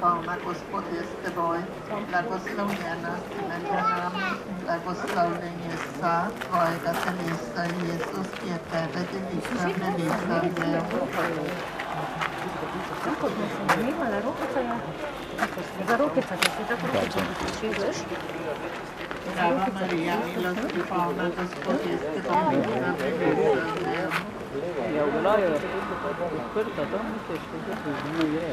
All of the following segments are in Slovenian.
Pana Gospod je s teboj, blagoslovljena si med ženami, blagoslovljen je sad tvojega telesa, Jezus, ki je tebe devica, nevica vzel. Zdrava Marija, milosti polna, Gospod je s teboj, nevica vzel. Ja, uglajo je odprta, tam misliš, da se zbuje.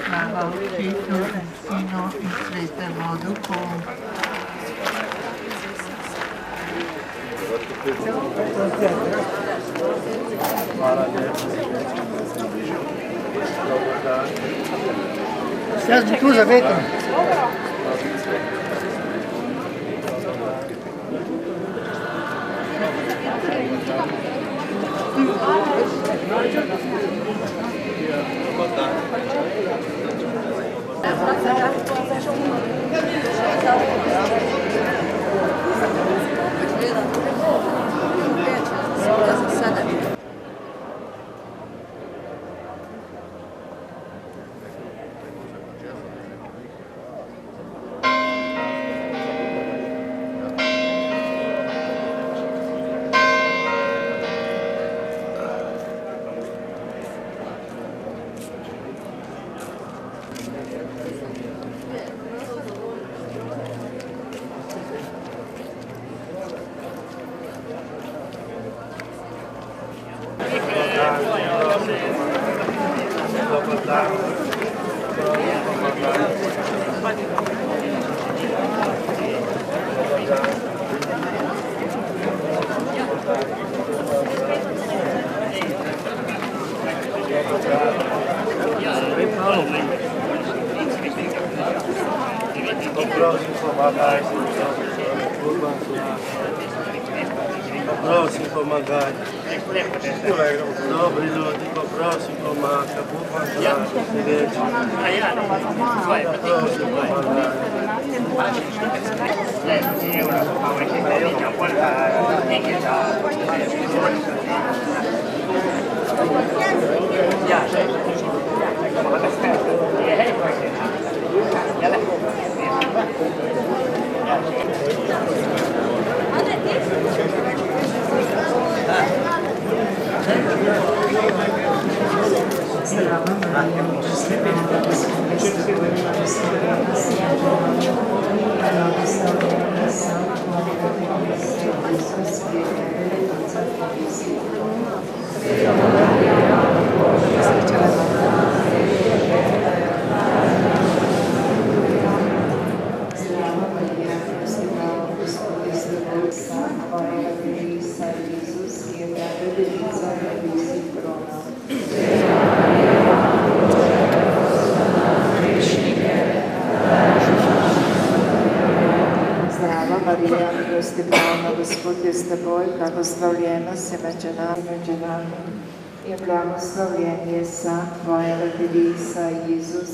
Slava Otcu in Sinu in Svetemu Duhu. Jaz bi tu zavetal. Prosim pomagaj. Dobri ljudi, prosim pomagaj. Prosim pomagaj. Marija, milosti polna, Gospod je s teboj, blagoslovljena si med ženami in blagoslovljen je sad tvojega telesa, Jezus,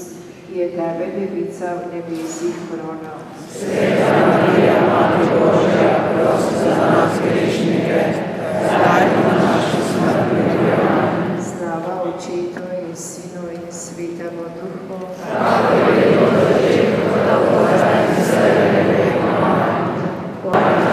ki je tebe devica v nebesih kronal. Sveta Marija, Mati Božja, prosi za nas grešnike, zdaj pa na naši smrtni uri. Slava Otcu in Sinu in Svetemu Duhu. Tako je bilo v začetku, tako zdaj in vselej in vedno. Thank you.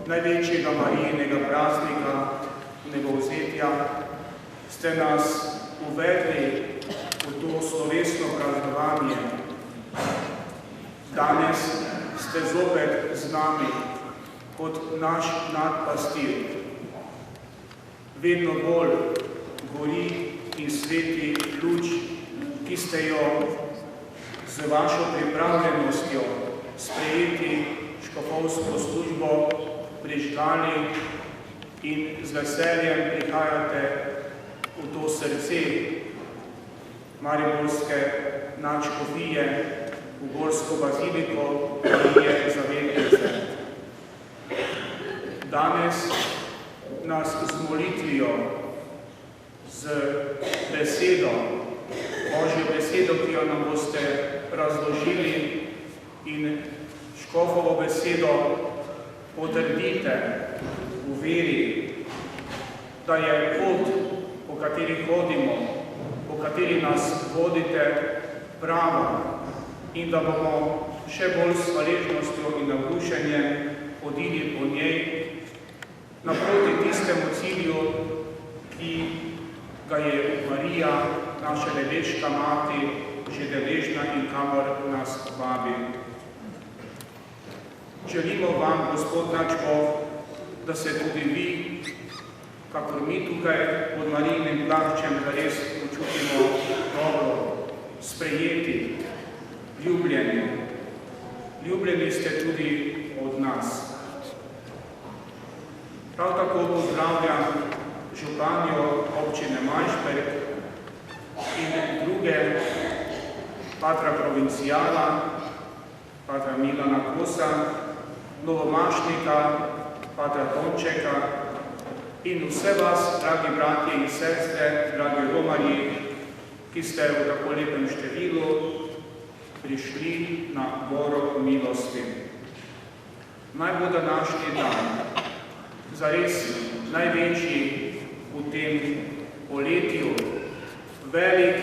največjega Marijinega praznika, nebovzetja, ste nas uvedli v to slovesno praznovanje. Danes ste zopet z nami kot naš nadpastir. Vedno bolj gori in sveti luč, ki ste jo z vašo pripravljenostjo sprejeti škofovsko službo prižgali in z veseljem prihajate v to srce mariborske nadškofije, v Gorsko baziliko Marije Zavetnice. Danes nas z molitvijo, z besedo, Božjo besedo, ki jo nam boste razložili, in škofovo besedo potrdite v veri, da je pot, po kateri hodimo, po kateri nas vodite, prava in da bomo še bolj s hvaležnostjo in navdušenjem hodili po njej naproti tistemu cilju, ki ga je Marija, naša nebeška mati, že deležna in kamor nas vabi. Želimo vam, Gospod naš Bog, da se tudi vi, kakor mi tukaj pod Marijinim plaščem, zares počutimo dobro, sprejeti, ljubljeni. Ljubljeni ste tudi od nas. Prav tako pozdravljam županjo občine Majšperk in druge, patra provincijala, patra Milana Kosa, novomašnika, patra Tončeka in vse vas, dragi bratje in sestre, dragi romarji, ki ste v tako lepem številu prišli na goro milosti. Naj bo današnji dan zares največji v tem poletju, velik,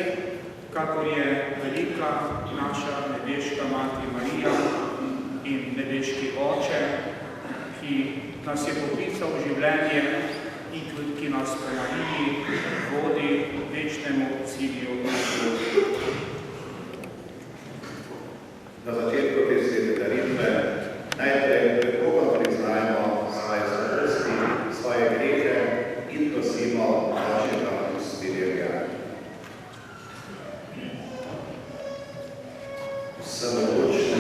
kakor je velika naša nebeška mati Marija in nebeški Oče, ki nas je poklical v življenje in tudi, ki nas po Mariji vodi večnemu cilju na život. Na začetku te svete daritve najprej prekoga priznajmo svoje slabosti, svoje grehe in prosimo Božjega usmiljenja. Samomočni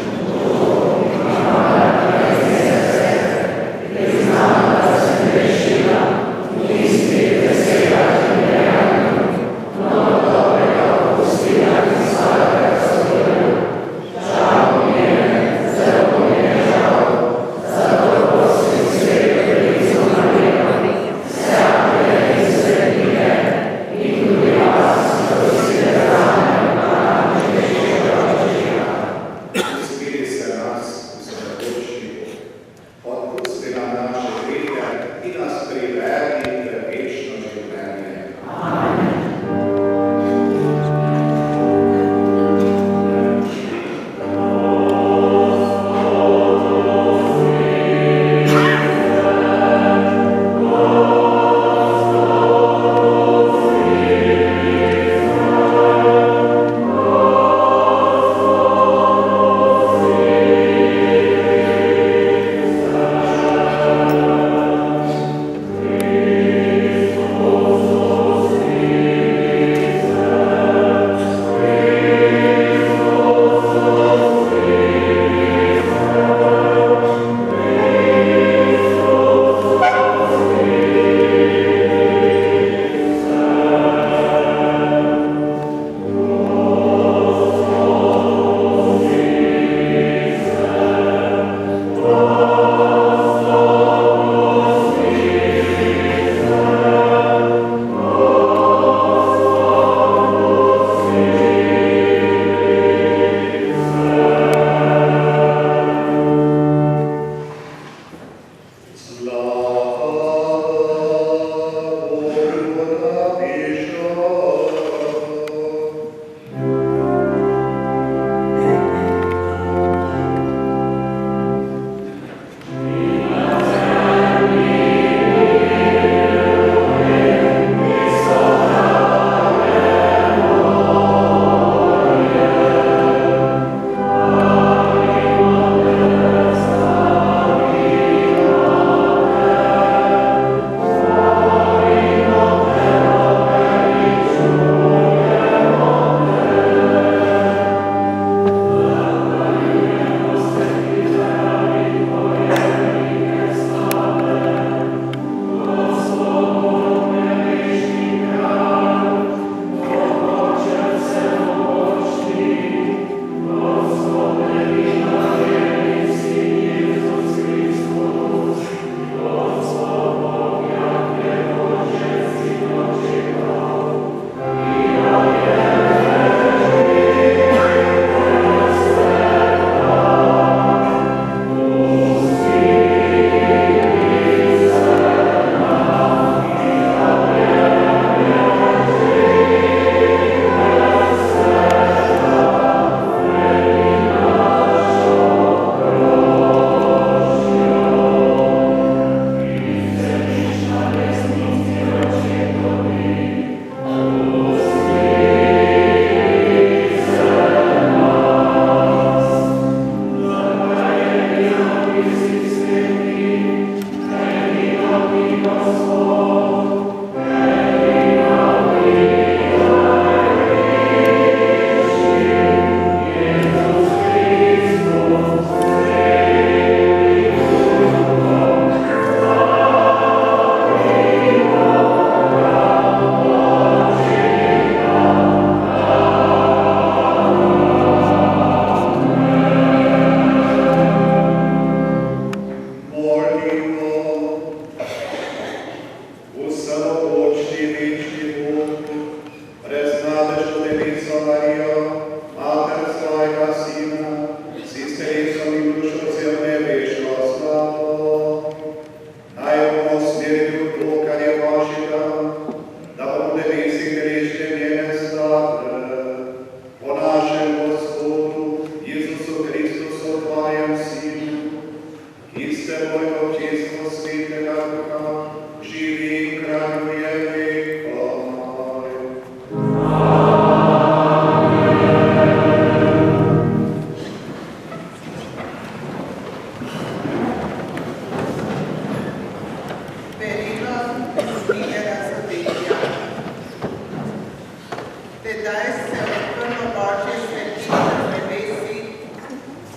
zdaj se odprlo Božje svetišče v nebesih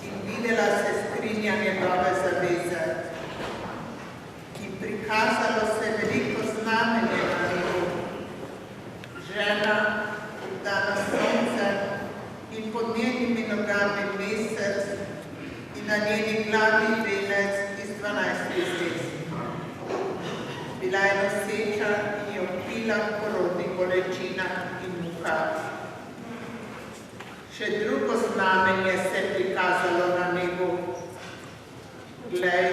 in videla se skrinja njegove zaveze. In prikazalo se veliko znamenje na nebu. Žena, obdana sonce in pod njenimi nogami mesec in na njeni glavi venec iz 12 zvezd. Bila je noseča in je vpila v porodnih bolečinah in mukah. Še drugo znamenje se je prikazalo na nebu. Glej,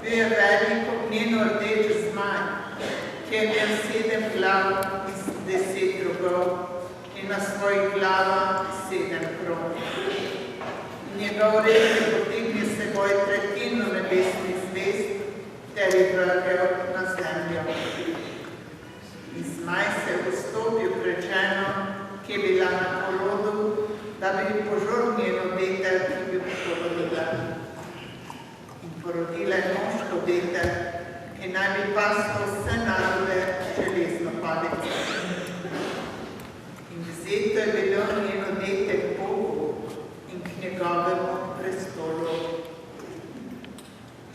bil je velik ognjeno rdeč zmaj, ki je imel 7 glav in 10 rogov in na svojih glavah 7 kron. Njegov red je potegnil s seboj tretjino nebesnih zvezd ter jih vrgel na zemljo. In zmaj se je vstopil pred ženo, ki je bila na porodu, da bi požrl njeno dete, ki bi porodila. In porodila je moško dete, ki naj bi paslo vse narode železno palico. In vzeto je bilo njeno dete k Bogu in k njegovemu prestolu.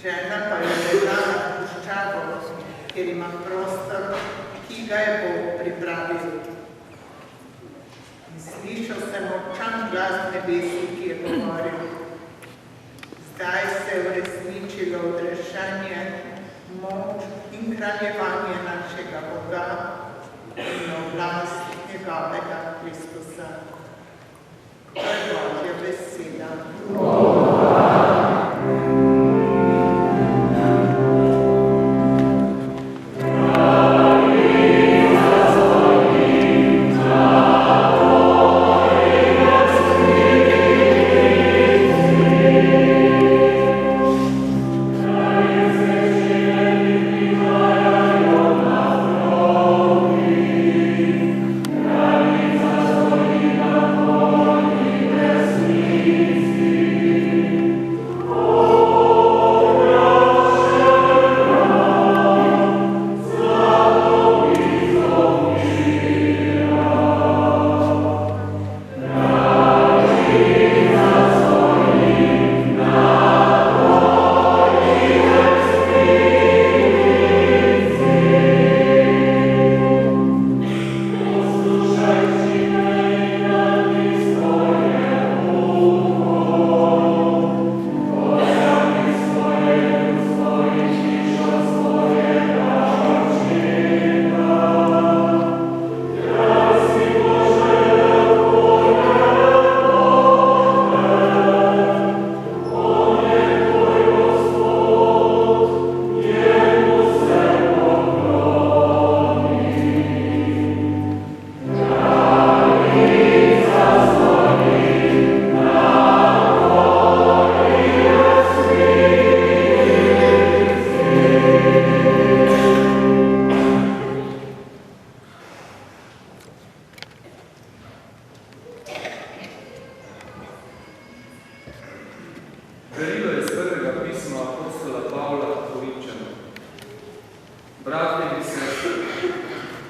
Žena pa je ležala v puščavu, kjer ima prostor, ki ga je Bog pripravil. In slišal sem močan glas nebesi, ki je govoril: zdaj se je uresničilo odrešenje, moč in kraljevanje našega Boga in oblast njegovega Kristusa. To je Božja beseda.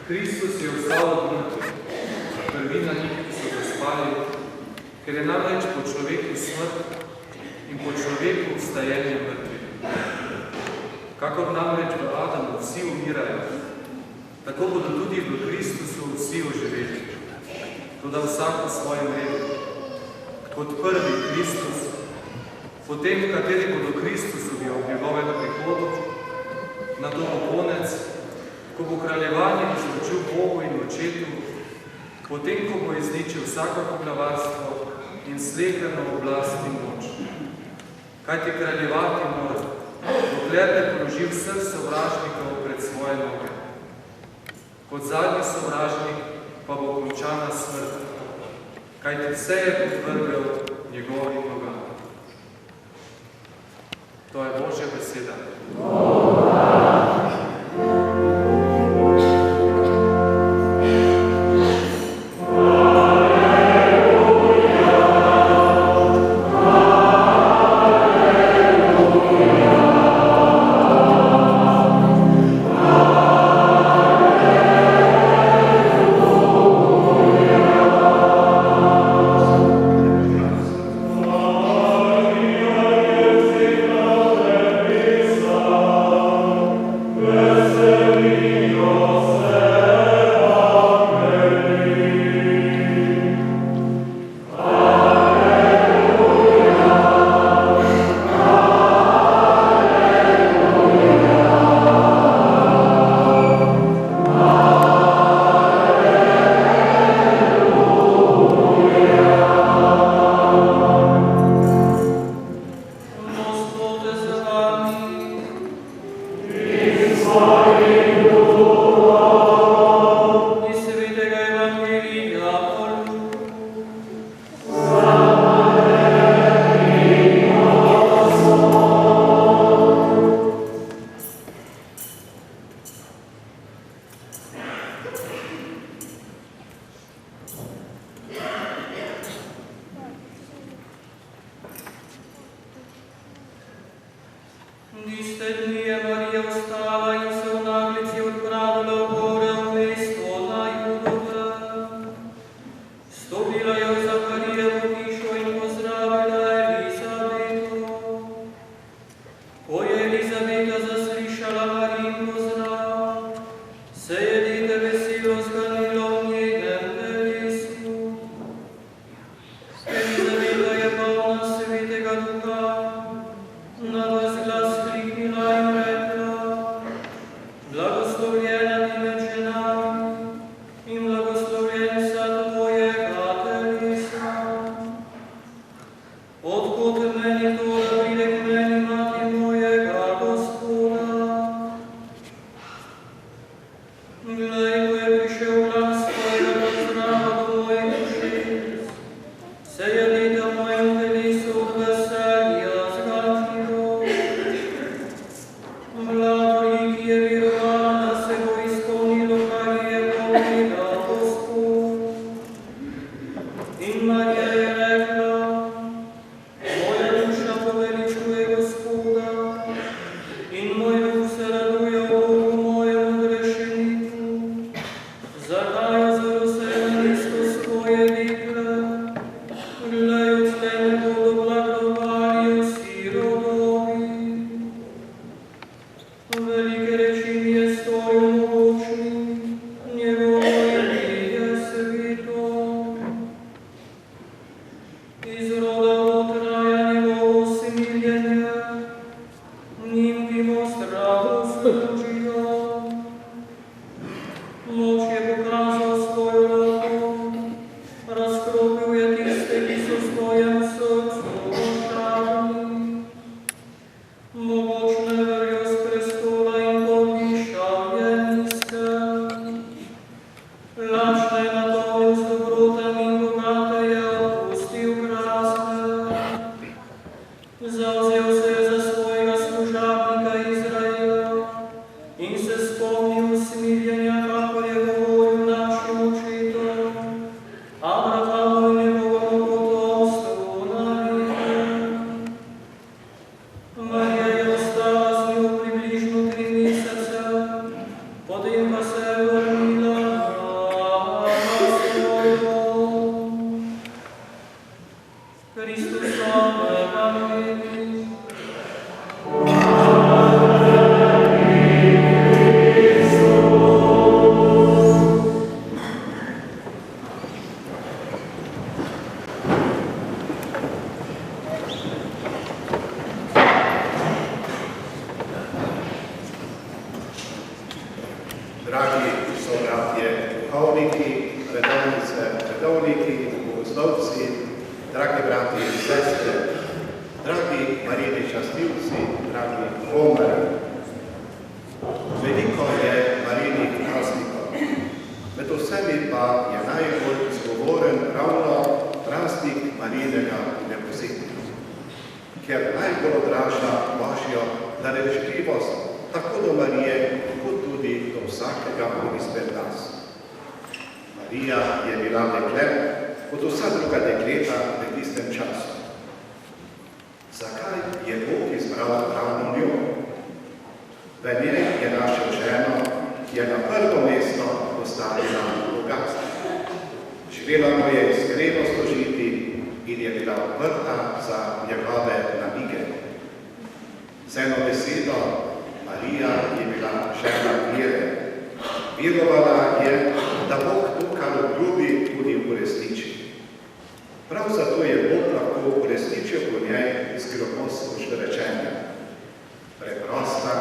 Kristus je vstal od mrtvih, prvina njih, ki so zaspali, ker je namreč po človeku smrt in po človeku vstajenje mrtvih. Kakor namreč v Adamu vsi umirajo, tako bodo tudi v Kristusu vsi oživeli, toda vsak v svojem redu. Kot prvi Kristus, potem v kateri bodo Kristusovi ob njegovem prihodu, na to bo konec, ko bo kraljevanje izročil Bogu in Očetu, potem, ko bo izničil vsako poglavarstvo in sleherno oblast in moč. Kajti kraljevati mora, dokler ne položi vseh sovražnikov pred svoje noge. Kot zadnji sovražnik pa bo končana smrt, kajti vse je podvrgel njegovim nogam. To je Božja beseda. Alleluja. vstala in se v naglici odpravila v gore v mesto na Judove. Stopila je v Zakarijevo hišo in pozdravila Elizabeto. Ko je Elizabeta zaslišala Marijin pozdrav, se je dete veselo zganilo v njenem telesu. Elizabeta je polna Svetega Duha, na razglas kliknila in rekla: Blagoslovljena ti med ženami in blagoslovljen sad tvojega telesa. Odkot meni to, da pride k meni mati mojega Gospoda? Glej, ko je prišel glas tvojega pozdrava do mojih ušes, se je dete v mojem telesu od veselja zganilo. Mladori, ki je verovala, da se bo izpolnilo, kar je povedal Gospod. In Marija je rekla: Moja duša poveličuje Gospoda in moj duh se raduje v Bogu mojemu grešeniku. Zakaj ozrl se na nizkost tvoje dekle? Glej, od tebe bodo blagrovali vsi rodovi. Velike reči mi je storil mogočni, njegovo ime je sveto. Iz roda v rod traja njegovo smiljenje, njim, ki mu strahu služijo. Moč je pokazal svojo roko, razkropil je tiste, ki so v svojem srcu ošabni. Mogočne vrjo s prestola in povišal je nizke. Lačne je natonil z dobrotami in bogate je odpustil krasne. Zavzel se je za svojega služabnika Izraela in se spomnil smiljenja, kakor je govoril našim očetom, Abrahamu in njegovemu potomstvu na veke. Marija je ostala z njo približno 3 mesece, potem pa se je vrnila na svoj dom. Kristusove Evangelij. Dragi sobratje, duhovniki, redovnice, redovniki, bogoslovci, dragi brati in sestre, dragi Marijini častilci, dragi romeri. Veliko je Marijinih praznikov, med vsemi pa je najbolj zgovoren ravno praznik Marijinega vnebovzetja, ker najbolj odraža Božjo darežljivost tako do Marije, kot tudi do vsakega izmed nas. Marija je bila dekle, kot vsa druga dekleta v tistem času. Zakaj je Bog izbral ravno njo? V njej je našel ženo, ki je na prvo mesto postavila bogatstvo. Želela mu je iskreno služiti in je bila odprta za njegove namige. Z eno besedo, Marija je bila žena vere. Verovala je, da Bog to, kar obljubi, tudi uresniči. Prav zato je Bog lahko uresničil v njej skrivnostno človečenje. Preprosta,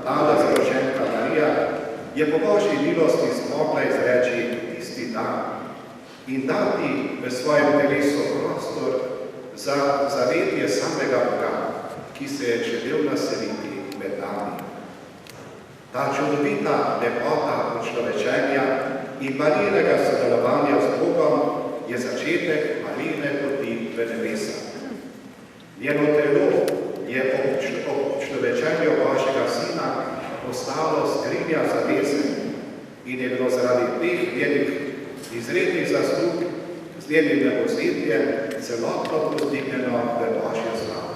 mlada zgroženka Marija je po Božji milosti zmogla izreči tisti dan in dati v svojem telesu prostor za zavetje samega Boga, ki se je želel naseliti med nami. Ta čudovita lepota človečenja in Marijinega sodelovanja z Bogom je začetek Marijine poti v nebesa. Njeno telo je ob človečenju Božjega Sina postalo skrinja zaveze in je bilo zaradi teh njenih izrednih zaslug z njenim nebovzetjem celotno povzdignjeno v Božjo slavo.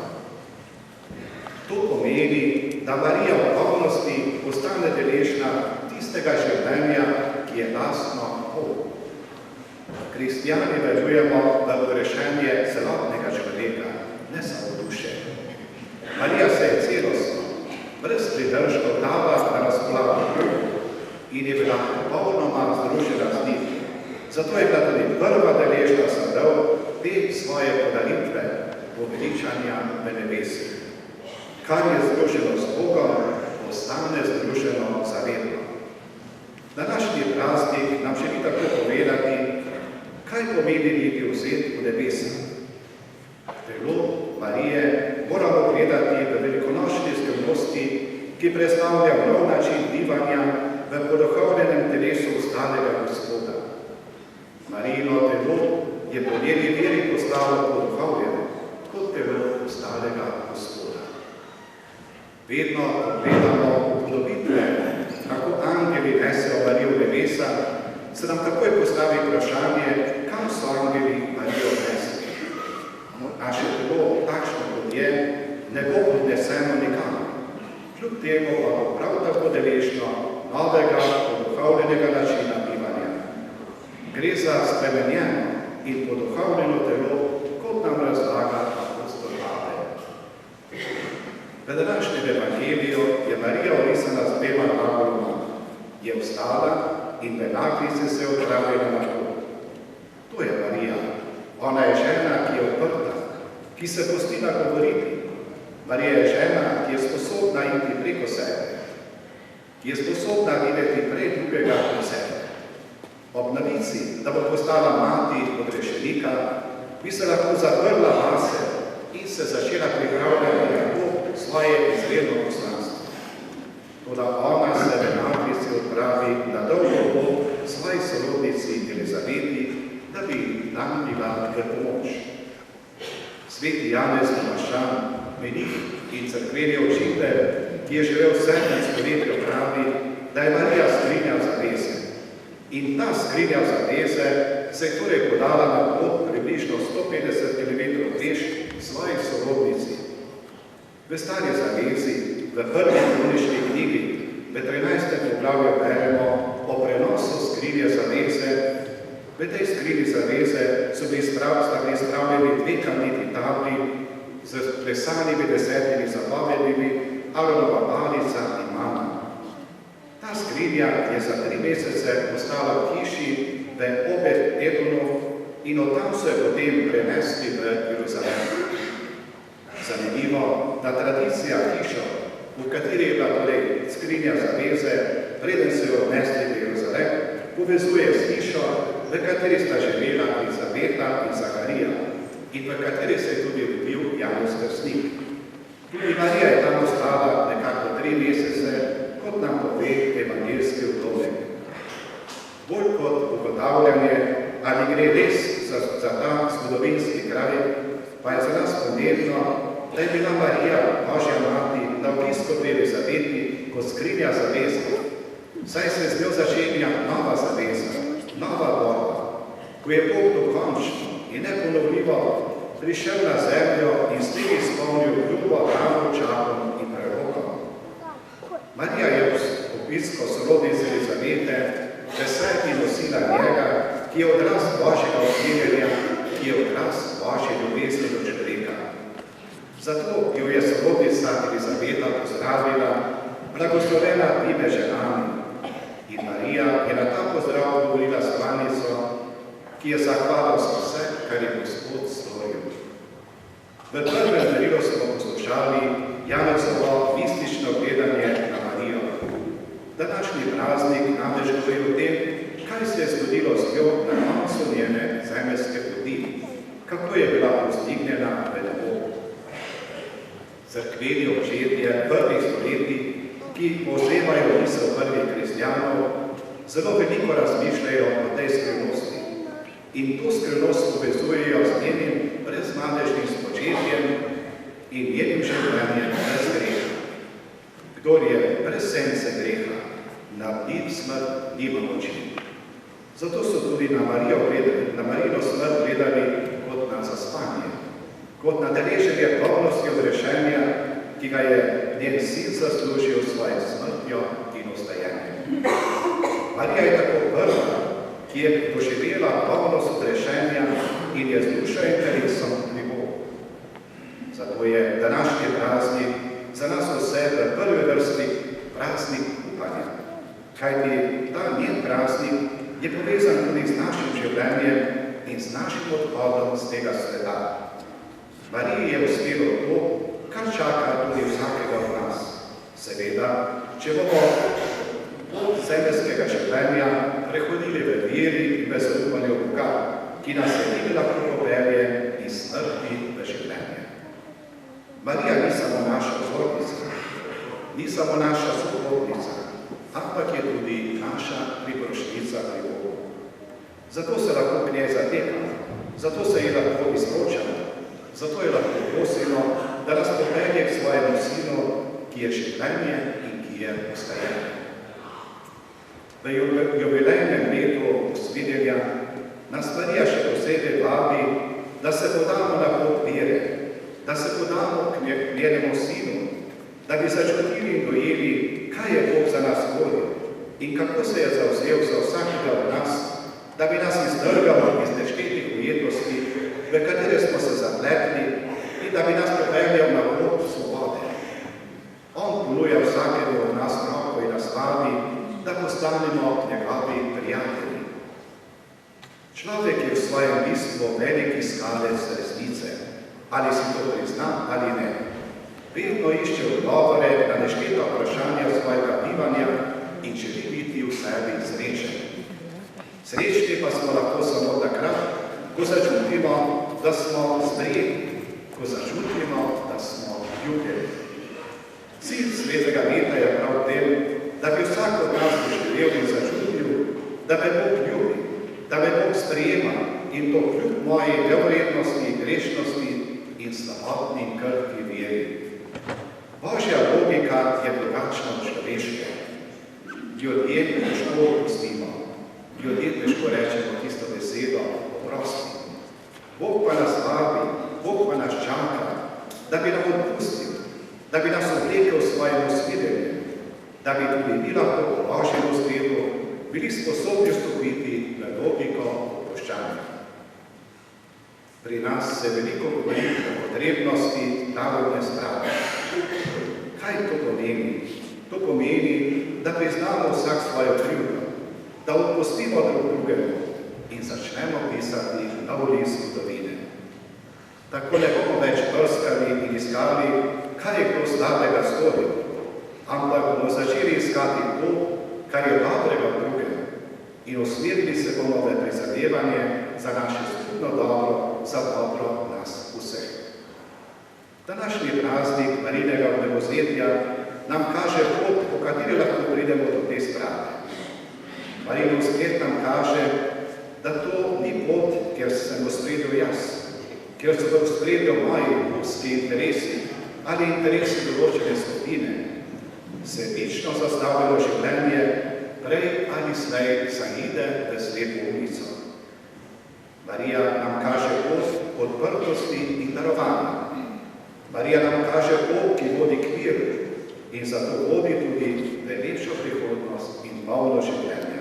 To pomeni, da Marija v polnosti postane deležna tistega življenja, ki je lastno Bogu. Kristjani verujemo v ogrešenje celotnega človeka, ne samo duše. Marija se je celostno, brez pridržkov dala na razpolago in je bila popolnoma združena z njim. Zato je bila tudi prva deležna sadov te svoje podaritve poveličanja v nebesih. Kar je združeno s Bogom, postane združeno zavedno. Današnji praznik nam želi tako povedati, kaj pomeni biti vzet v nebesa. Telo Marije moramo gledati v velikonočni skrivnosti, ki predstavlja nov način bivanja v poduhovljenem telesu ostalega Gospoda. Marijino telo je po njeni veri postalo poduhovljeno, kot telo ostalega Gospoda. Vedno gledamo podobitve, kako angeli nesejo Marijo v nebesa, se nam takoj postavi vprašanje, kam so angeli Marijo nesli. Naše telo, takšno kot je, ne bo odneseno nikamor. Kljub temu pa bo prav tako deležno novega, poduhovljenega načina bivanja. Gre za spremenjeno in poduhovljeno telo, kot nam razlaga apostol Pavel. V današnjem evangeliju je Marija orisana z dvema glagoloma. Je vstala in v naklici se odpravila na pot. To je Marija. Ona je žena, ki je odprta, ki se pusti nagovoriti. Marija je žena, ki je sposobna iti preko sebe, ki je sposobna videti prej drugega od sebe. Ob novici, da bo postala mati odrešenika, bi se lahko zaprla vase in se začela pripravljati na to svoje izredno poslanstvo. Toda ona se v naklici odpravi na dolgo pot svoji sorodnici Elizabeti, da bi nam bila v pomoč. Sveti Janez Tomašan, menih in cerkveni učitelj, ki je živel v 7. stoletju, pravi, da je Marija skrinja zaveze. In ta skrinja zaveze se je torej podala na pot približno 150 km peš svojih sorodnici. V stari zavezi, v prvi kronični knjigi, v 13. poglavju beremo o prenosu skrinje zaveze. V tej skrinji zaveze so bili spravljeni dve kamniti tabli z plesanimi 10 zapovedmi, Aronova palica in mana. Ta skrinja je za 3 mesece ostala v hiši v Obed-Edonu in od tam so jo potem prenesli v Jeruzalem. Zanimivo, da tradicija hišo, v kateri je bila torej skrinja zaveze, preden so jo odnesli v Jeruzalem, povezuje s hišo, v kateri sta živela Elizabeta in Zaharija in v kateri se je tudi rodil Janez Krstnik. Tudi Marija je tam ostala nekako 3 mesece, kot nam pove evangeljski vlomek. Bolj kot ugotavljanje, ali gre res za ta zgodovinski kraj, pa je za nas pomembno, da je bila Marija, Božja mati, na obisku pri Elizabeti kot skrinja zaveze, saj se z njo začenja nova zaveza, nova borba, ko je Bog dokončno in neponovljivo prišel na zemljo in s tem izpolnil ljubo Abramovom in prerokom. Marija je obisko sorodnice Elizabete v sebi nosila njega, ki je odraz Božjega odkrivenja, ki je odraz Božje ljubezni do človeka. Zato jo je sorodnica Elizabeta pozdravila, blagoslovena ti med ženami. In Marija je na ta pozdrav govorila slovanico, ki je zahvalil za vse, kar je Gospod storil. V prvem darilu smo poslušali Janezovo mistično gledanje na Marijo. Današnji praznik namreč govori o tem, kaj se je zgodilo z njo na koncu njene zemeljske poti, kako je bila povzdignjena v nebo. Cerkveni očetje prvih stoletij, ki povzemajo misel prvih kristjanov, zelo veliko razmišljajo o tej skrivnosti. In to skrivnost povezujejo z njenim brezmadežnim spočetjem in njenim življenjem brez greha. Kdor je brez sence greha, na smrt nima moči. Zato so tudi na Marijino smrt gledali kot na zaspanje, kot na deleženje polnosti odrešenja, ki ga je njen sin zaslužil svojo smrtjo in ostajenjem. Marija je tako prva, ki je doživela polnost odrešenja in je z dušo in telesom pri Bogu. Zato je današnji praznik za nas vse v prvi vrsti praznik upanja, kajti ta njen praznik je povezan tudi z našim življenjem in z našim odhodom z tega sveta. Mariji je uspelo to, kar čaka tudi vsakega od nas. Seveda, če bomo od zemeljskega življenja prehodili v veri in v zaupanju Boga, ki nas je lahko popelje iz smrti v življenje. Marija ni samo naša vzornica, ni samo naša sopotnica, ampak je tudi naša priporočnica pri Bogu. Zato se lahko k njej zatekamo, zato se ji lahko izročamo, zato je lahko prosimo, da nas popelje k svojemu sinu, ki je življenje in ki je ostajenje. V jubilejnem letu usvidenja nas Marija še posebej vabi, da se podamo na pot vere, da se podamo k njenemu sinu, da bi začutili in dojeli, kaj je Bog za nas volil in kako se je zavzel za vsakega od nas, da bi nas izdrgal iz neštetih ujetosti, v katere smo se zapletli in da bi nas popeljal na pot svobode. On ponuja vsakemu od nas roko in nas vabi, da postanemo njegovi prijatelji. Človek je v svojem bistvu veliki iskalec resnice, ali si to prizna ali ne. Vedno išče odgovore na nešteta vprašanja svojega bivanja in želi biti v sebi srečen. Srečni pa smo lahko samo takrat, ko začutimo, da smo sprejeti, ko začutimo, da smo ljubljeni. Cilj svetega leta je prav v tem, da bi vsak od nas doživel in začutil, da me Bog ljubi, da me Bog sprejema in to kljub moji nevrednosti, grešnosti in slabotni krhki veri. Božja logika je drugačna od človeške. Ljudje težko opustimo, ljudje težko rečemo tisto besedo oprosti. Bog pa nas vabi, Bog pa nas čaka, da bi nam odpustil, da bi nas oblekel svojemu svidenju, da bi tudi mi lahko po Božjem vzgledu bili sposobni vstopiti v logiko odpuščanja. Pri nas se veliko govori o potrebnosti narodne sprave. Kaj to pomeni? To pomeni, da priznamo vsak svojo krivdo, da odpustimo drug drugemu in začnemo pisati nov list zgodovine. Tako ne bomo več brskali in iskali, kaj je kdo slabega storil, ampak bomo začeli iskati to, kar je dobrega v drugem in usmerili se bomo v prizadevanje za naše skupno dobro, za dobro nas vseh. Današnji praznik Marijinega vnebovzetja nam kaže pot, po kateri lahko pridemo do te sprave. Marijin vzgled nam kaže, da to ni pot, kjer sem v ospredju jaz, kjer so v ospredju moji ljudski interesi ali interesi določene skupine. Sebično zastavljeno življenje prej ali slej zaide v slepo ulico. Marija nam kaže pot odprtosti in darovanja. Marija nam kaže pot, ki vodi k miru in zato vodi tudi v lepšo prihodnost in polno življenje.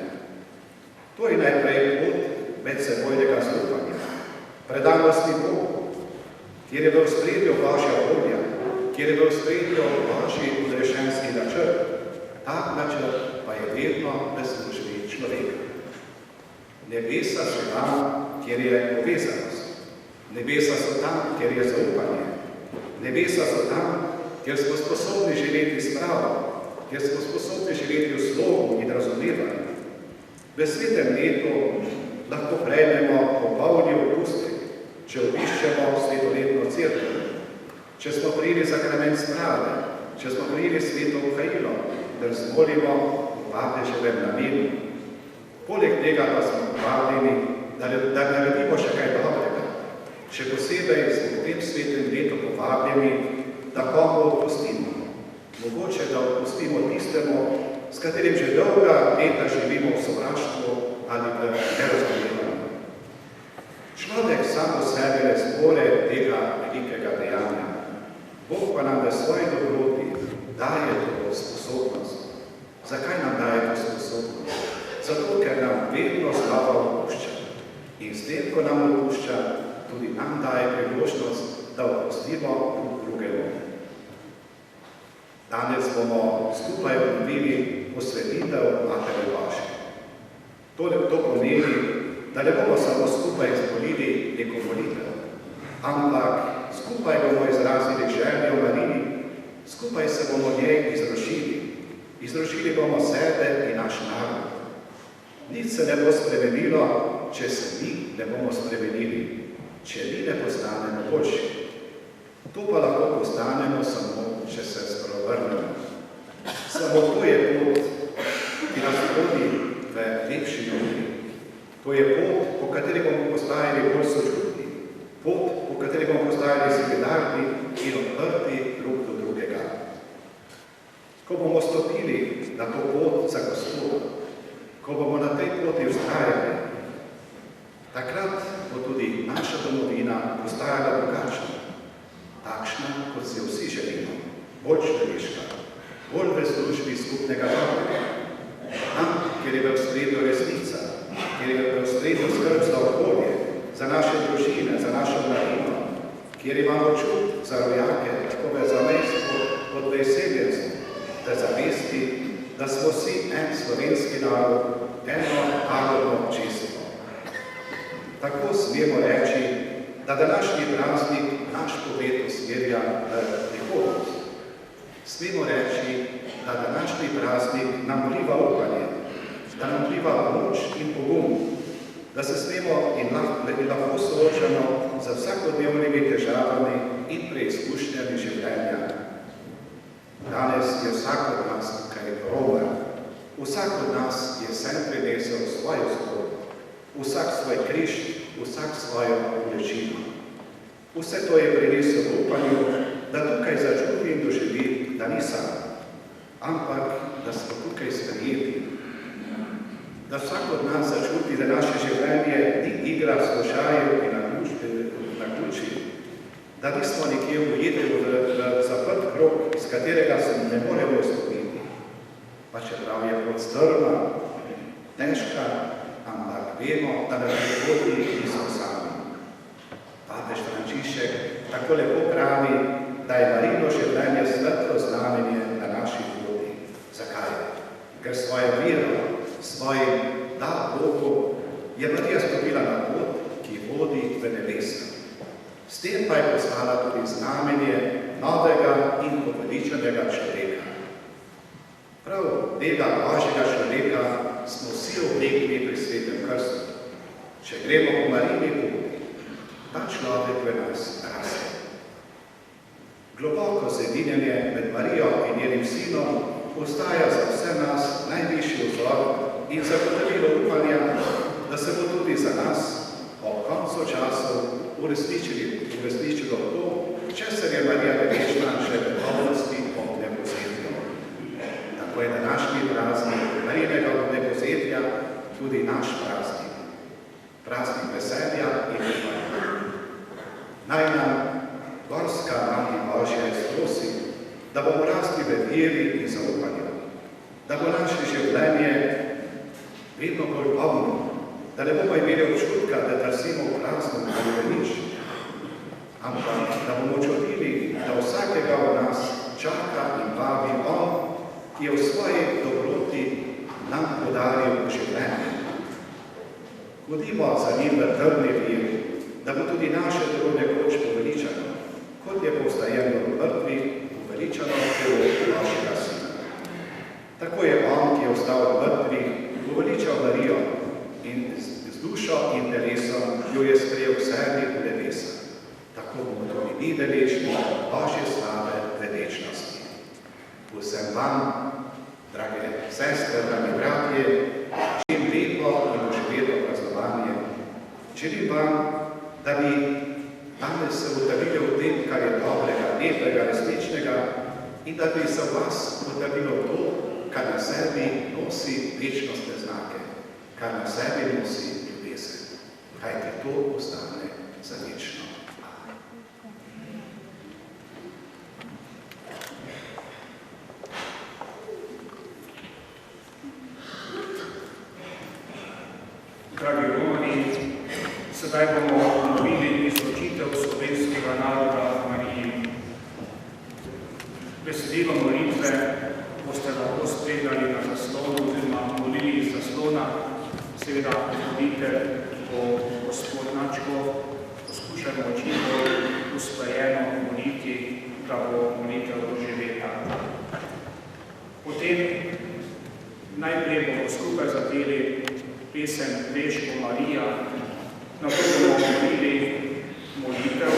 To je najprej pot medsebojnega zaupanja, predanosti Bogu, kjer je v ospredju Božja volja, kjer je v ospredju Božji odrešenski načrt, ta načrt pa je vedno v službi človeka. Nebesa so tam, kjer je povezanost. Nebesa so tam, kjer je zaupanje. Nebesa so tam, kjer smo sposobni živeti spravo, kjer smo sposobni živeti v slogu in razumevanju. V svetem letu lahko prejmemo popolni opustek, če obiščemo svetoletno cerkev, če smo prijeli sakrament sprave, če smo prijeli sveto Mihajlo, da zmolimo v papeževem namenu. Poleg tega pa smo povabljeni, da naredimo še kaj dobrega. Še posebej smo v tem svetem letu povabljeni, da komu odpustimo. Mogoče, da odpustimo tistemu, s katerim že dolga leta živimo v sovraštvu ali v nerazumevanju. Človek sam o sebi ne zmore tega velikega dejanja. Bog pa nam v svoji dobroti daje to sposobnost. Zakaj nam daje to sposobnost? Zato, ker nam vedno znova odpušča. In s tem, ko nam odpušča, tudi nam daje priložnost, da odpustimo drugemu. Danes bomo skupaj obnovili posvetitev Matere Božje. To pomeni, da ne bomo samo skupaj izvolili neko molitev, ampak skupaj bomo izrazili željo Mariji, skupaj se bomo njej izročili. Izročili bomo sebe in naš narod. Nič se ne bo spremenilo, če se mi ne bomo spremenili, če mi ne postanemo boljši. To pa lahko postanemo samo, če se spreobrnemo. Samo to je pot, ki nas vodi v lepši jutri. To je pot, po kateri bomo postajali bolj sočutni. Pot, po kateri bomo postajali solidarni in odprti drug do drugega. Ko bomo stopili na to pot za Gospoda, ko bomo na tej poti vztrajali, takrat bo tudi naša domovina postajala drugačna. Takšna, kot si vsi želimo, bolj človeška, bolj v službi skupnega dobrega. Tam, kjer je v ospredju resnica, kjer je v ospredju skrb za okolje, za naše družine, za našo mladino, kjer imamo čut za rojake, tako v zamejstvu kot v izseljenstvu, da zavesti, da smo vsi en slovenski narod, eno narodno občestvo. Tako smemo reči, da današnji praznik naš pogled usmerja v prihodnost. Smemo reči, da današnji praznik nam vliva upanje, da nam vliva moč in pogum, da se smemo in lahko soočamo z vsakodnevnimi težavami in preizkušnjami življenja. Danes je vsak od nas tukaj romer, vsak od nas je sem prinesel svojo zgodbo, vsak svoj križ, vsak svojo bolečino. Vse to je prinesel v upanju, da tukaj začuti in doživi, da ni sam, ampak da smo tukaj sprejeti. Da vsak od nas začuti, da naše življenje ni igra slučajev in naključij, da nismo nekje ujeti v zaprt krog, iz katerega se ne moremo izstopiti. Pa čeprav je pot strma, težka, ampak vemo, da na poti nismo sami. Papež Frančišek tako lepo pravi, da je Marijino življenje svetlo znamenje na naši poti. Zakaj? Ker svojo vero, svojim da Bogu, je Marija stopila na pot, ki vodi v nebesa. S tem pa je postala tudi znamenje novega in poveličenega človeka. Prav tega Božjega človeka smo vsi oblekli pri svetem krstu. Če gremo po Marijini poti, ta človek v nas raste. Globoko zedinjenje med Marijo in njenim sinom ostaja za vse nas najvišji vzor in zagotovilo upanja, da se bo tudi za nas ob koncu časov uresničilo to, česar je Marija večna še v vrednosti ob nebovzetju. Tako je današnji praznik Marijinega nebovzetja tudi naš praznik. Praznik veselja in upanja. Naj nam gorska Mati Božja izprosi, da bomo rasli v veri in zaupanju, da bo naše življenje vedno bolj polno, da ne bomo imeli občutka, da drsimo v prazno ali v nič, ampak da bomo čutili, da vsakega od nas čaka in vabi On, ki je v svoji dobroti nam podaril življenje. Hodimo za njim v trdni veri, da bo tudi naše telo nekoč poveličano, kot je po vstajenju v mrtvi poveličano telo našega Sina. Tako je On, ki je vstal v mrtvi, poveličal Marijo in z dušo in telesom jo je sprejel k sebi v nebesa. Tako bomo tudi mi deležni Božje slave v večnosti. Vsem vam, drage sestre, dragi bratje, želim lepo in doživeto praznovanje. Želim vam, da bi danes se utrdili v tem, kar je dobrega, lepega, resničnega in da bi se v vas utrdilo to, kar na sebi nosi večnostne znake, kar na sebi nosi ljubezen. Kajti to ostane za večno. Dragi Romani, sedaj bomo obnovili izročitev slovenskega naroda Mariji. Besedilo molitve boste lahko spremljali na zaslonu oziroma molili iz zaslona. Seveda hodite po gospodnačko, poskušajmo očitno usklajeno moliti, da bo molitev doživeta. Potem najprej bomo skupaj zapeli pesem Veško Marija, na to bomo molili molitev,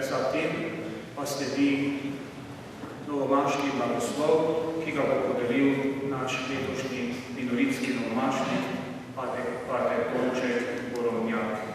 zatem pa sledi novomaški blagoslov, ki ga bo podelil naš letošnji minoritski novomašnik, pater Tonček Borovnjak.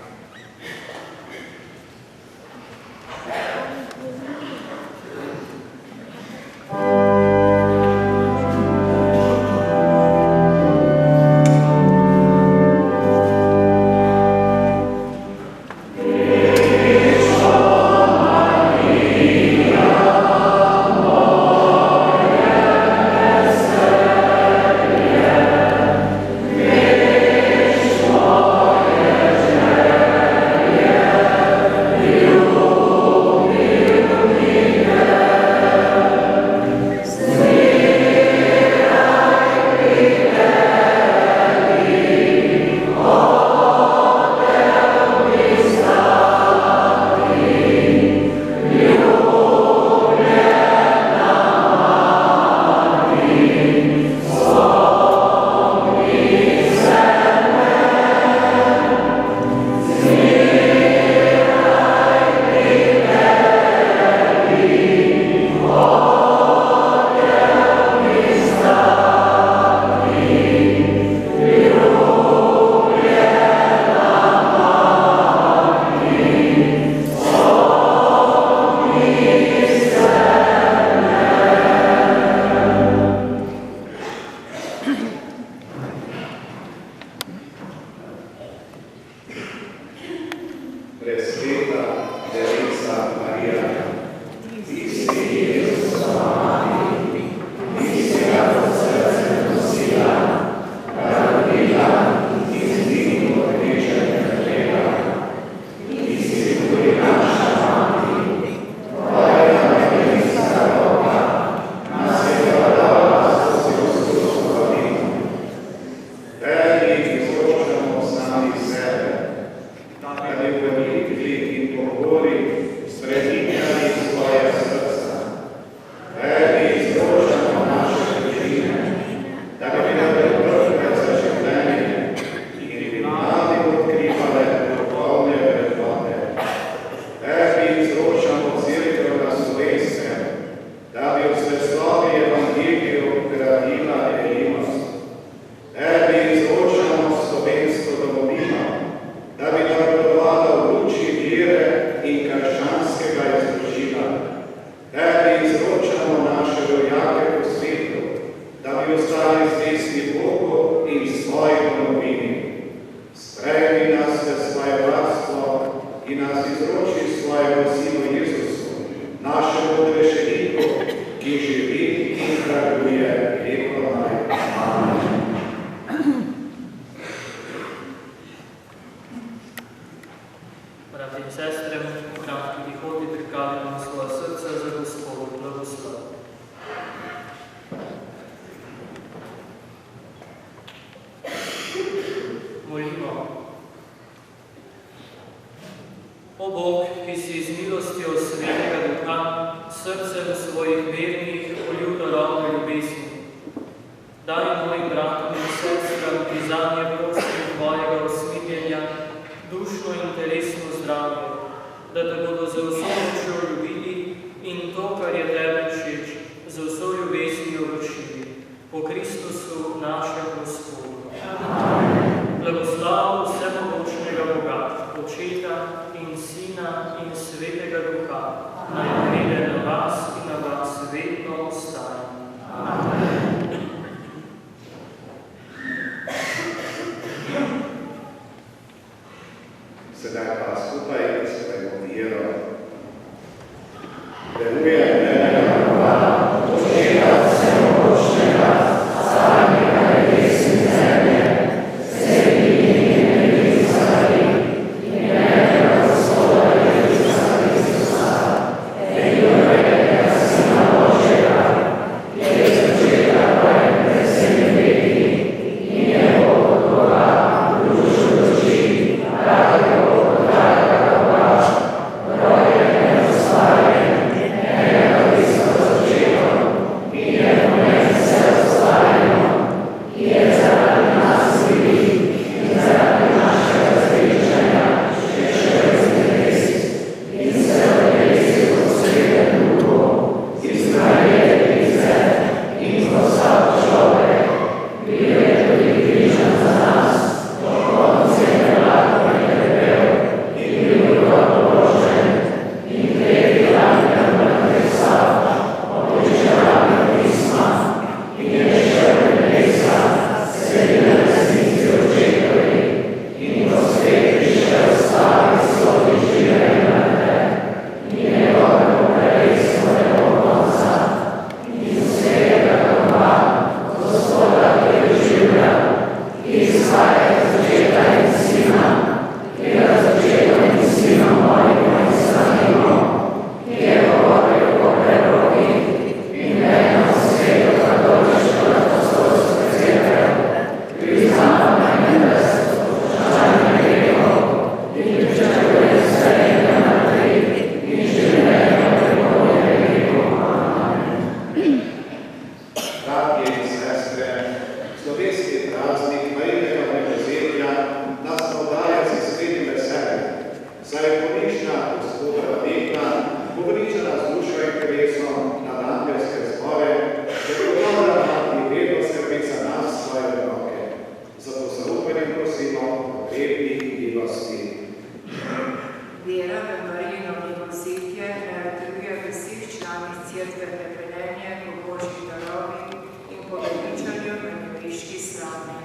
v nebeški slavi.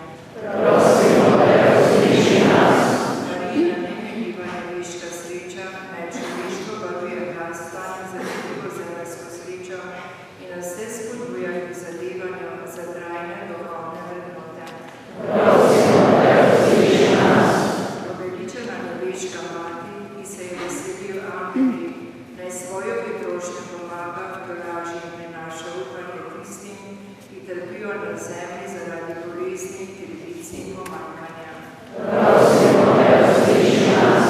Prosimo, da različi nas. Marija, nemenljiva nebeška sreča, medčloveško varuje bratstva in zanesljivo zemeljsko srečo in nas vse spodbuja k zadevanju za trajne duhovne vrednote. Prosimo, da različi nas. Poveličena nebeška mati, ki se je veselil angeli, naj svojo pritrošnjo pomaga, tolaži in prinaša upanje tistim, ki trpijo na zemlji zaradi bolezni, krivic in pomanjkanja. Prosimo, da različi nas.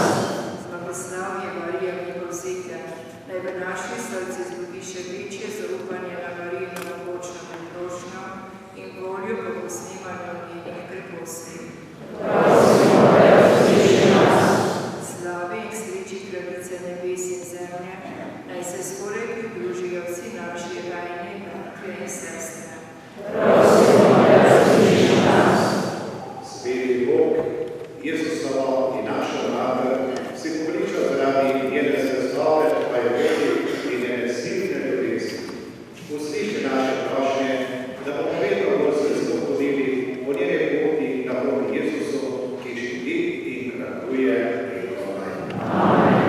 Zlagoslavje Marija milosrdja, naj v naših srcih zbudi še večje zaupanje na Marijino mogočno pritrošnjo in voljo po posnemanju njenih kreposti. Prosimo, da različi nas. Slavi in sreči Kraljice nebes in zemlje, naj se skoraj pridružijo vsi naši rajni bratje in sestre. Prosimo, da različi nas. Sveti Bog, Jezusovo in našo mater, si poveliča zaradi njene zvezdove, pa je veli in njene silne ljubezni. Usliši naše prošnje, da bomo vedno bolj srčno hodili po njene poti na Bogu Jezusu, ki živi in kraljuje vekovaj. Amen.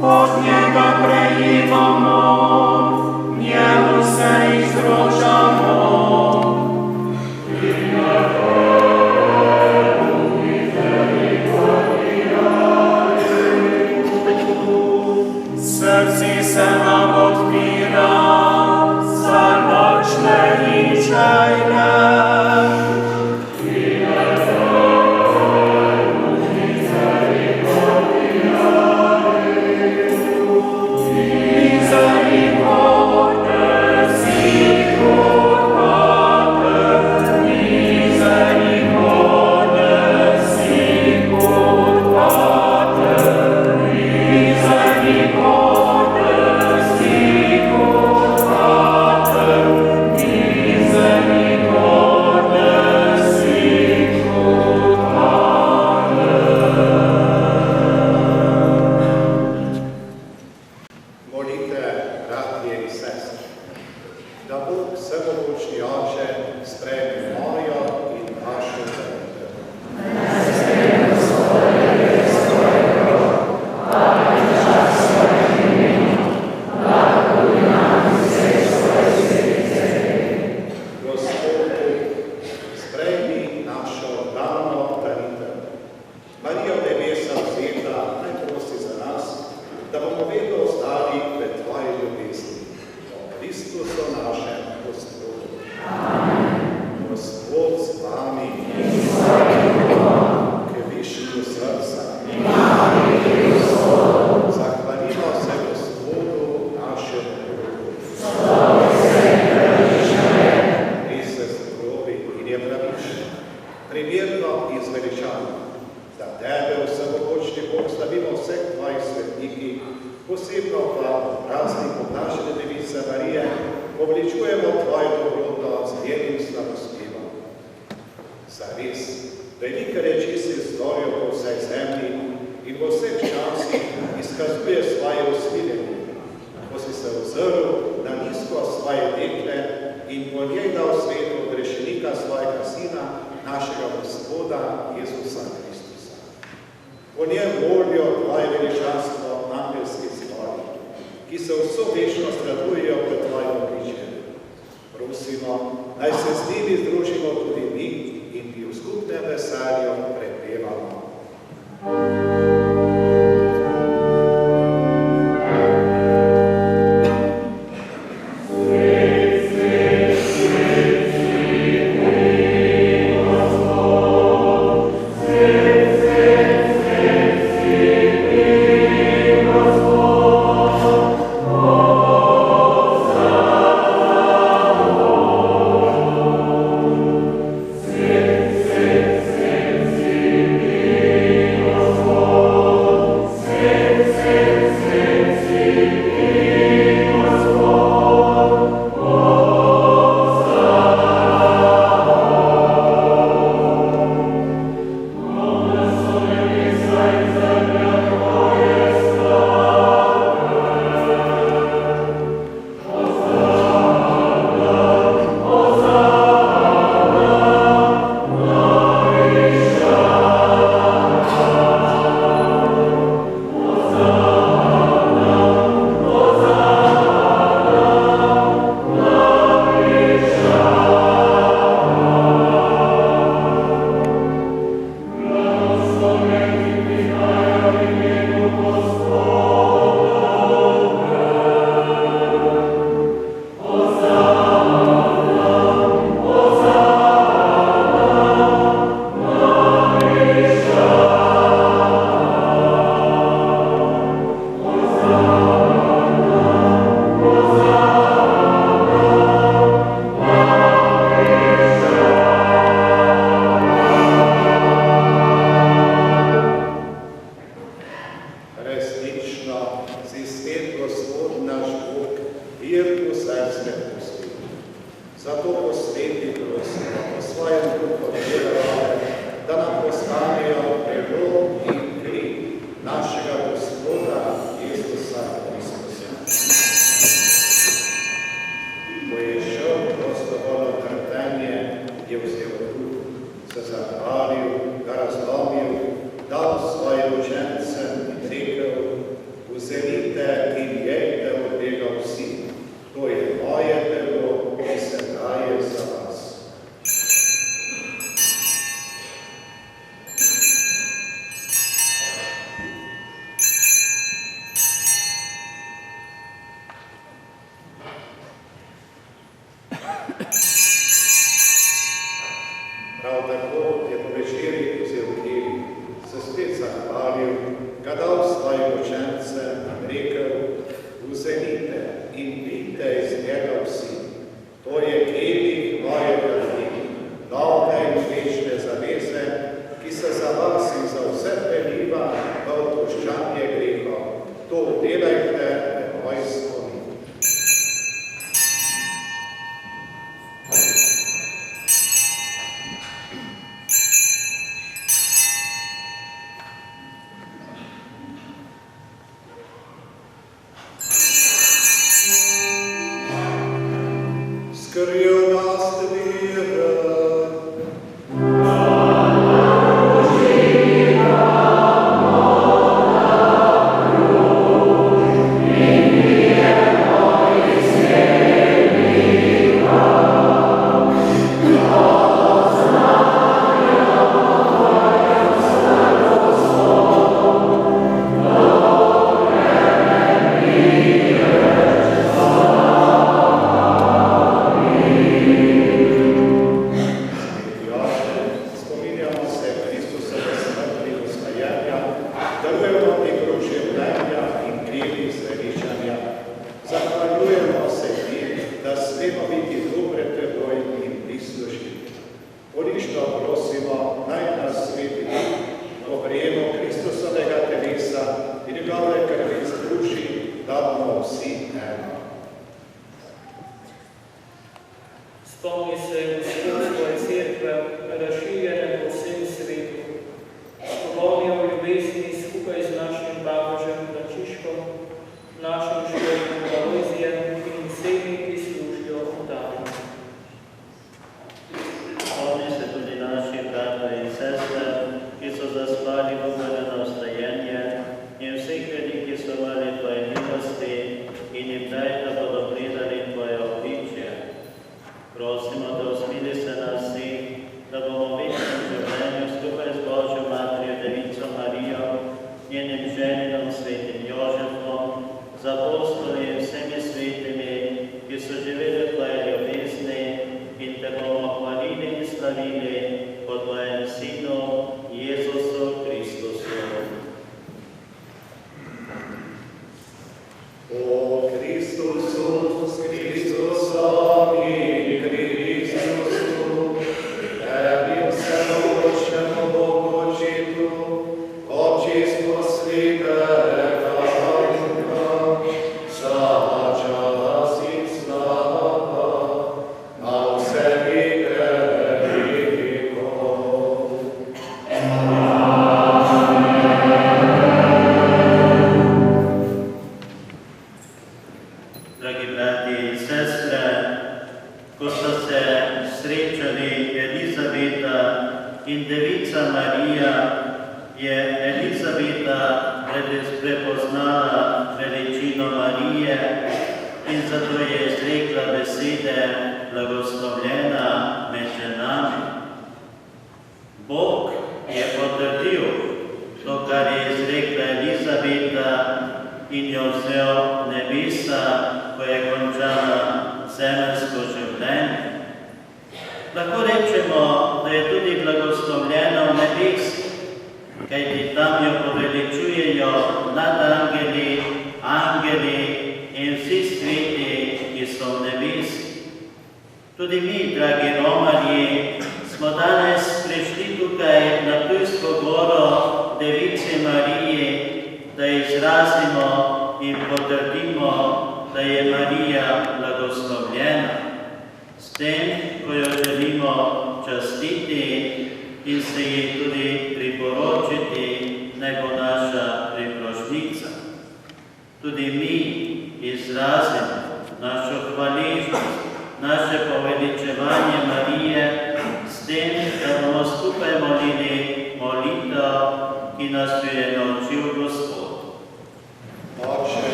Od Niego prejmą, nie musę ich zrobić. sestre. Da Bog vsemogočni Oče sprejme mojo in vašo molitev. Gospod, sprejmi našo glavno daritev. Marijo nebesa vzeta, naj prosi za nas, da bomo vedno ostali pred tvoji ljubezni. O Kristusu našem Gospodu. Gospod z vami, k višnju srca. Zahvalimo se Gospodu našemu Bogu. Res se zdrobi in je pravično, primerno in zveličano. Za tebe, vsemogočni Bog, slavimo vseh tvojih svetnikih, posebno pa prazniku naše Device Marije, obličujemo tvojo dobroto z njenim slavospevom. Zares, velike reči si stvorijo po vsej zemlji in v vseh časih izkazuje svoje usmiljenje. Ko si se ozrl na nizko svoje dekle in po njej dal svetu odrešenika svojega sina, našega Gospoda Jezusa Kristusa. Po njem volijo tvoje veličanstvo angelski zbori, ki se vso večnost radujejo pred tvojim obličjem. Prosimo, naj se z njimi združimo tudi mi in ti v skupnem veselju prepevamo.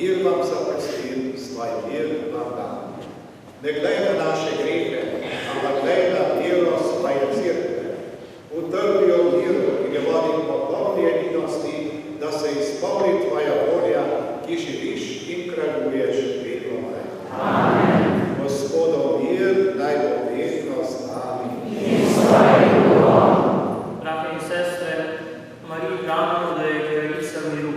mir vam zaprostil, svoj mir vam dam. Ne glej na naše grehe, ampak glej na miro svoje cerkve. Utrpijo miru in jo vodi po polni edinosti, da se izpolni tvoja volja, ki živiš in kraljuješ vedno. Amen. Gospodov mir, naj bo vedno z nami. Brate in sestre, Mariji pravimo, da je kraljica miru.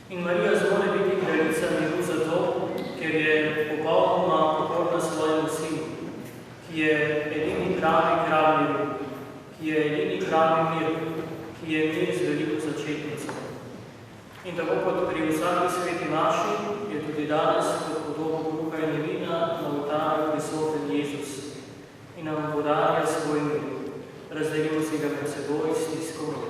In Marija zmore biti kraljica miru zato, ker je popolnoma pokorna svojemu sinu, ki je edini pravi kralj miru, ki je edini pravi mir, ki je mir z veliko začetnico. In tako kot pri vsaki sveti maši, je tudi danes kot podobo kruha in vina na oltarju prisoten Jezus in nam podarja svoj mir. Razdelimo si ga med seboj s stiskom rok.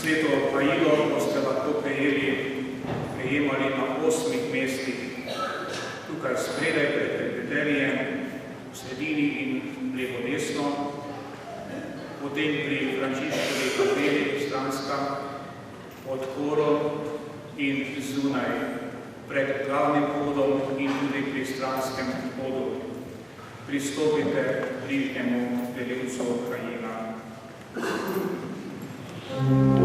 Sveto vajilo boste lahko prejemali na 8 mestih, tukaj spredaj pred presbiterjem, v sredini in levo desno, potem pri Frančiškovi kapeli Stranska, pod horom in zunaj, pred glavnim hodom in tudi pri stranskem hodu. Pristopite bližnjemu delivcu krajina. Amen.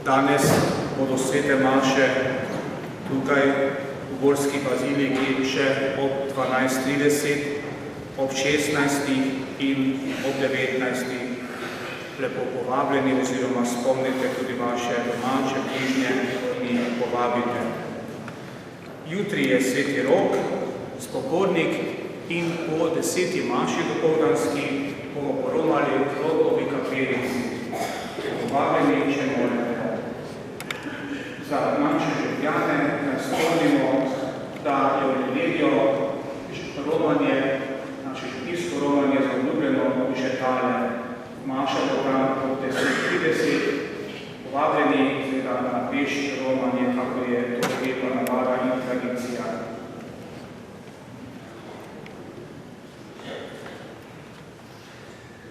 Danes bodo svete maše tukaj v Gorski baziliki še ob 12:30, ob 16. in ob 19. Lepo povabljeni oziroma spomnite tudi vaše domače, bližnje in jih povabite. Jutri je sveti Rok, spokornik in po 10. maši dopoldanski bomo poromali v Rokovi kapelici. Povabljeni, če morate. Za naše življane naj spomnimo, da je v nedeljo romanje, naše življenjsko romanje zaobljubljeno že tale. Maša bo tam ob 10:30, povabljeni na peš romanje, kako je to lepa navada in tradicija.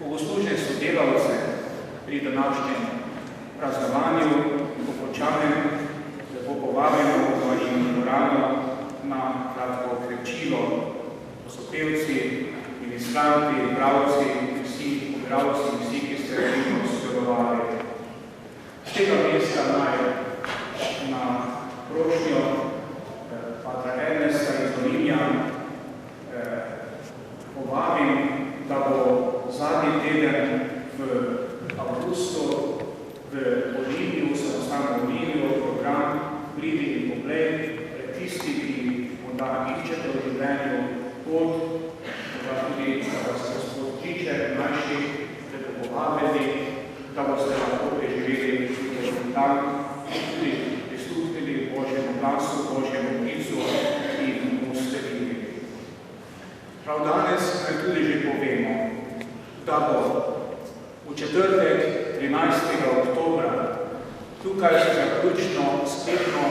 Bogoslužne sodelavce pri današnjem praznovanju Bogočanem lepo povabljeno v Marijino dvorano na kratko krepčilo. To so pevci, ministranti, bravci, vsi vsi, ki ste vedno sodelovali. Z tega mesta naj na prošnjo patra Ernesta iz Dolinja povabim, da bo zadnji teden v avgustu v Olimiju, samostano Olimiju, program Pridi in poglej, tisti, ki morda iščete v življenju pot, da tudi vas Gospod tiče, mlajši, da bo povabljeni, da boste lahko preživeli tam, tudi prisluhnili Božjemu glasu, Božjemu klicu in mu sledili. Prav danes naj tudi že povemo, da bo v četrtek 13. oktobra tukaj zaključno sklepno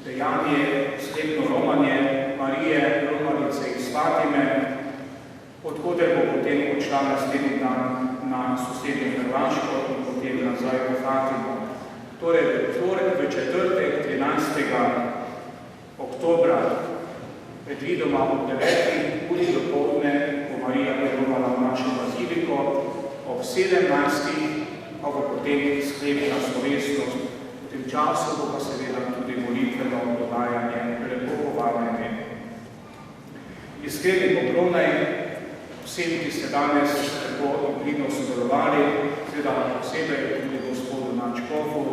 dejanje, sklepno romanje Marije Romanice iz Fatime, odkoder bo potem odšla naslednji dan na sosednjo Hrvaško in potem nazaj v Fatimo. Torej, v četrtek 13. oktobra, predvidoma ob 9. uri dopoldne, bo Marija preromala v našo baziliko, ob 17. pa bo potem sklepna slovesnost. V tem času bo pa seveda tudi molitveno dogajanje, lepo povabljeni. Iskreni poklonaj vsem, ki ste danes lepo in pridno sodelovali, seveda posebej tudi gospodu Načkovu,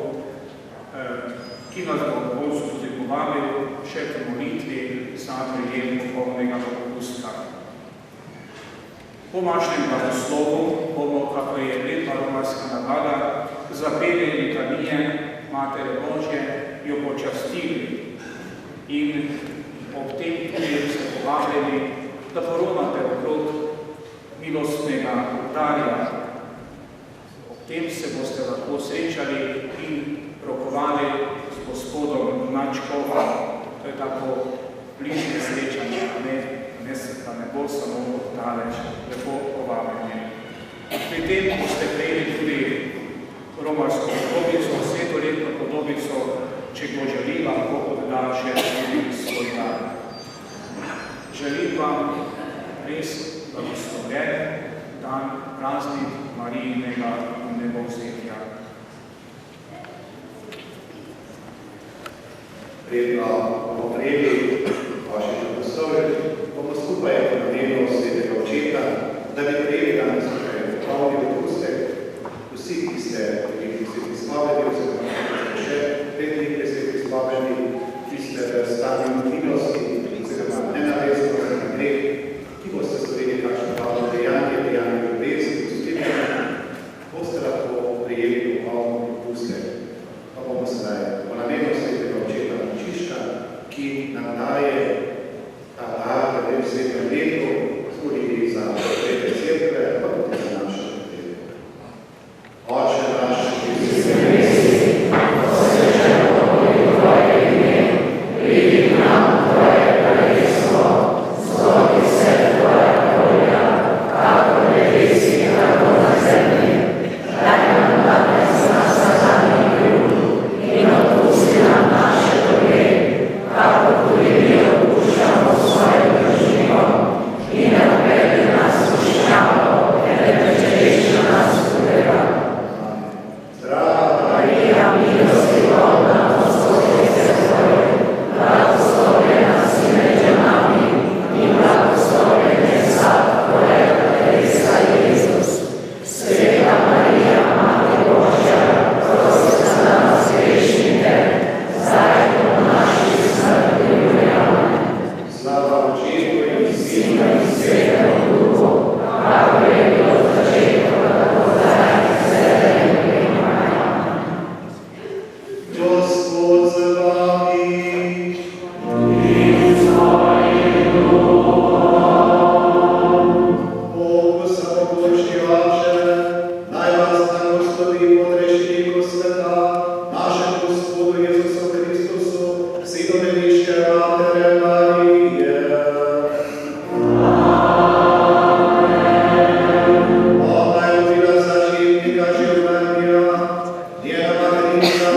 ki nas bo v koncu tudi povabil še v molitvi za prijem duhovnega popustka. Po mašnem blagoslovu bomo, kako je lepa romarska navada, zapeli litanije Matere Božje, jo počastili in ob tem tudi se povabljeni, da poromate okrog milostnega oltarja. Ob tem se boste lahko srečali in rokovali s gospodom Načkova. To je tako bližnje srečanje, da ne bo samo daleč, lepo povabljeni. Pri tem boste prejeli tudi romarsko podobico, svetoletno podobico, če kdo želi, lahko odda še svoj dar. Želim vam res blagoslovljen dan, praznik Marijinega nebovzetja. Predno bomo prejeli vaše blagoslovje, bomo skupaj v namenu svetega očeta, da bi prejeli danes duhovni popustek. Vsi, ki ste bili sveti slaveni, oziroma še predniki sveti slaveni, ki ste v stanju milosti, oziroma nenavestno za greh, ki boste storili kakšno dobro dejanje ljubezni, gostiljenja, boste lahko prijeli duhovni popustek. Pa bomo sedaj po namenu svetega očeta Frančiška, ki nam daje ta dar v tem svetem letu, tudi za svete cerkve, In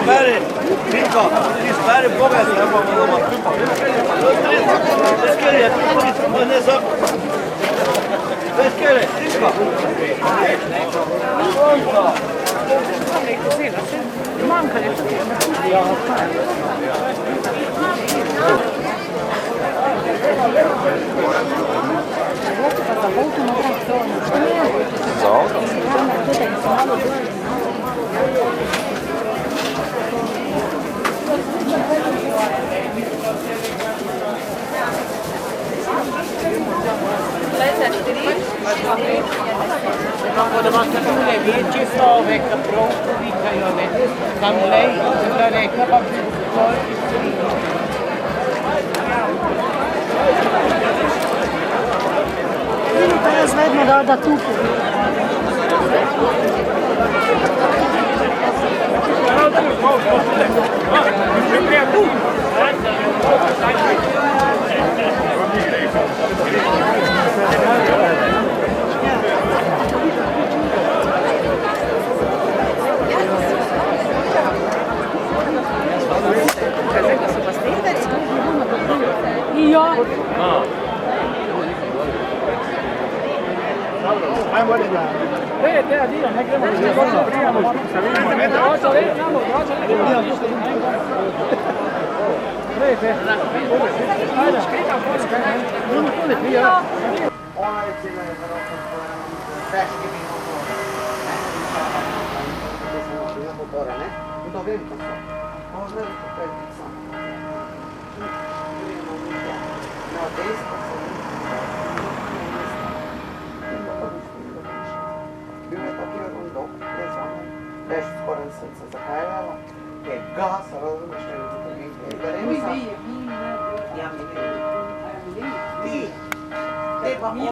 Spere, Vinko, ti spere Boga se ja vam doma pripa. Skere, ti ne za. Skere, Vinko. Manca le Potevamo sapere che ci sto vecchio pronto di caglione, con lei la recca va più Pa jaz vedno rada tukaj. Ja. Veš, skoraj sem se zakajala, je gas, razumeš, ne vidim, ja, mi ne. Ti, te pa